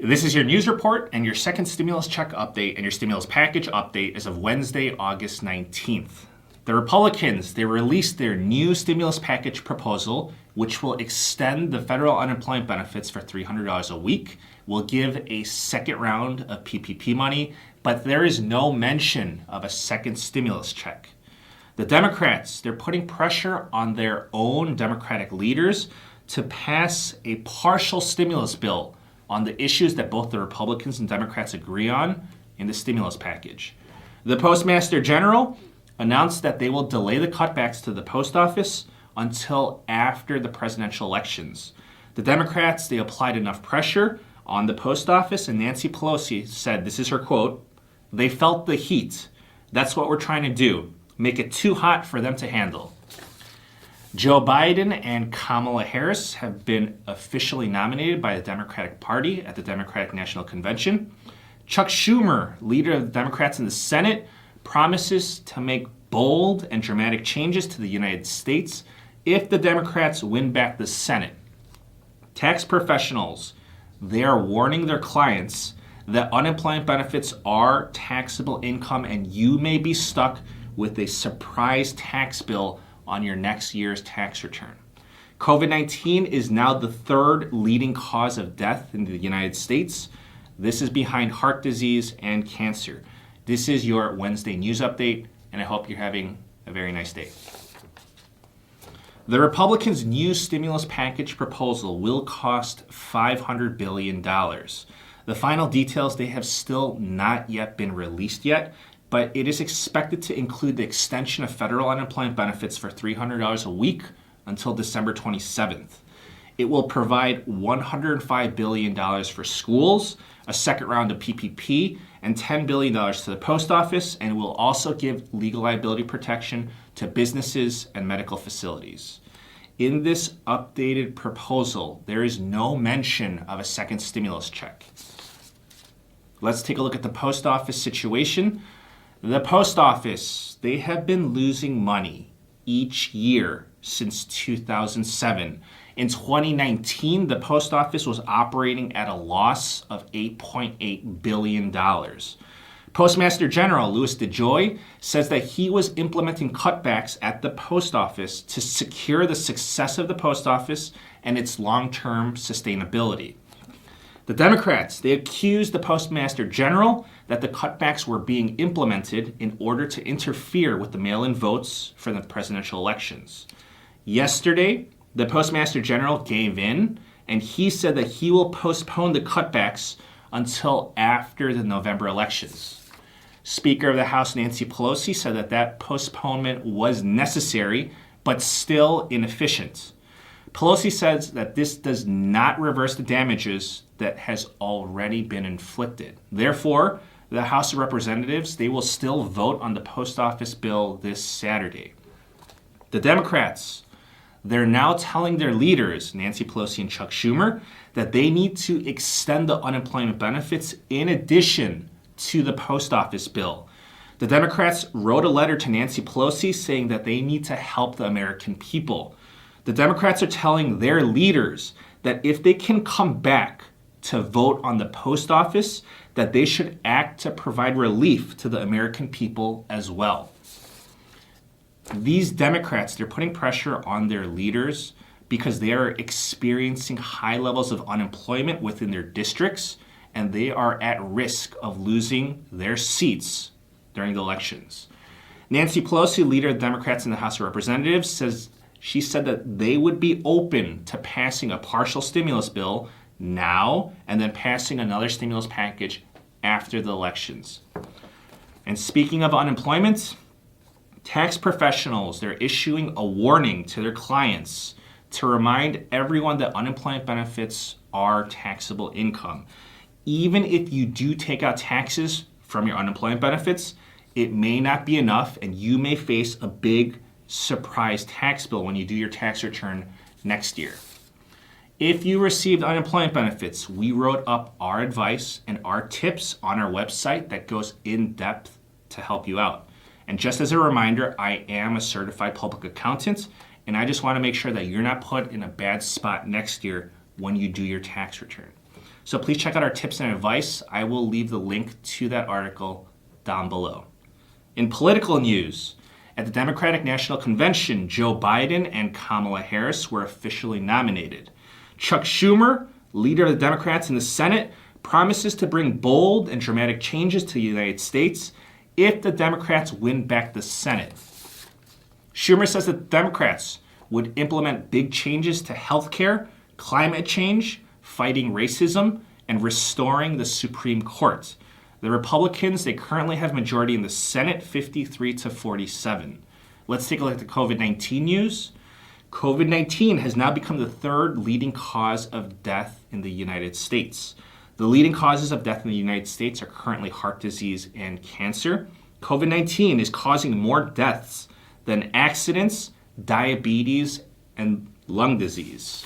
This is your news report and your second stimulus check update and your stimulus package update as of Wednesday, August 19th. The Republicans, they released their new stimulus package proposal, which will extend the federal unemployment benefits for $300 a week, will give a second round of PPP money, but there is no mention of a second stimulus check. The Democrats, they're putting pressure on their own Democratic leaders to pass a partial stimulus bill on the issues that both the Republicans and Democrats agree on in the stimulus package. The Postmaster General announced that they will delay the cutbacks to the post office until after the presidential elections. The Democrats, they applied enough pressure on the post office, and Nancy Pelosi said, this is her quote, "They felt the heat. That's what we're trying to do. Make it too hot for them to handle." Joe Biden and Kamala Harris have been officially nominated by the Democratic Party at the Democratic National Convention. Chuck Schumer, leader of the Democrats in the Senate, promises to make bold and dramatic changes to the United States if the Democrats win back the Senate. Tax professionals, they are warning their clients that unemployment benefits are taxable income and you may be stuck with a surprise tax bill on your next year's tax return. COVID-19 is now the third leading cause of death in the United States. This is behind heart disease and cancer. This is your Wednesday news update, and I hope you're having a very nice day. The Republicans' new stimulus package proposal will cost $500 billion. The final details, they have still not yet been released yet, but it is expected to include the extension of federal unemployment benefits for $300 a week until December 27th. It will provide $105 billion for schools, a second round of PPP, and $10 billion to the post office, and it will also give legal liability protection to businesses and medical facilities. In this updated proposal, there is no mention of a second stimulus check. Let's take a look at the post office situation. The post office, they have been losing money each year since 2007. In 2019, the post office was operating at a loss of $8.8 billion. Postmaster General Louis DeJoy says that he was implementing cutbacks at the post office to secure the success of the post office and its long-term sustainability. The Democrats, they accused the Postmaster General that the cutbacks were being implemented in order to interfere with the mail-in votes for the presidential elections. Yesterday, the Postmaster General gave in, and he said that he will postpone the cutbacks until after the November elections. Speaker of the House Nancy Pelosi said that that postponement was necessary, but still inefficient. Pelosi says that this does not reverse the damages that has already been inflicted. Therefore, the House of Representatives, they will still vote on the post office bill this Saturday. The Democrats, they're now telling their leaders, Nancy Pelosi and Chuck Schumer, that they need to extend the unemployment benefits in addition to the post office bill. The Democrats wrote a letter to Nancy Pelosi saying that they need to help the American people. The Democrats are telling their leaders that if they can come back to vote on the post office, that they should act to provide relief to the American people as well. These Democrats, they're putting pressure on their leaders because they are experiencing high levels of unemployment within their districts, and they are at risk of losing their seats during the elections. Nancy Pelosi, leader of the Democrats in the House of Representatives, said that they would be open to passing a partial stimulus bill now and then passing another stimulus package after the elections. And speaking of unemployment, tax professionals, they're issuing a warning to their clients to remind everyone that unemployment benefits are taxable income. Even if you do take out taxes from your unemployment benefits, it may not be enough and you may face a big surprise tax bill when you do your tax return next year. If you received unemployment benefits, we wrote up our advice and our tips on our website that goes in depth to help you out. And just as a reminder, I am a certified public accountant, and I just want to make sure that you're not put in a bad spot next year when you do your tax return. So please check out our tips and advice. I will leave the link to that article down below. In political news, at the Democratic National Convention, Joe Biden and Kamala Harris were officially nominated. Chuck Schumer, leader of the Democrats in the Senate, promises to bring bold and dramatic changes to the United States if the Democrats win back the Senate. Schumer says that Democrats would implement big changes to healthcare, climate change, fighting racism, and restoring the Supreme Court. The Republicans, they currently have majority in the Senate, 53-47. Let's take a look at the COVID-19 news. COVID-19 has now become the third leading cause of death in the United States. The leading causes of death in the United States are currently heart disease and cancer. COVID-19 is causing more deaths than accidents, diabetes, and lung disease.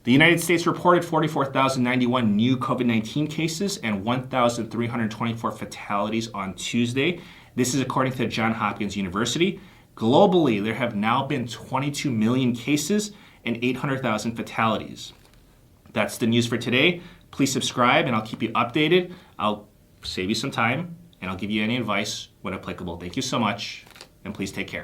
The United States reported 44,091 new COVID-19 cases and 1,324 fatalities on Tuesday. This is according to Johns Hopkins University. Globally, there have now been 22 million cases and 800,000 fatalities. That's the news for today. Please subscribe and I'll keep you updated. I'll save you some time and I'll give you any advice when applicable. Thank you so much and please take care.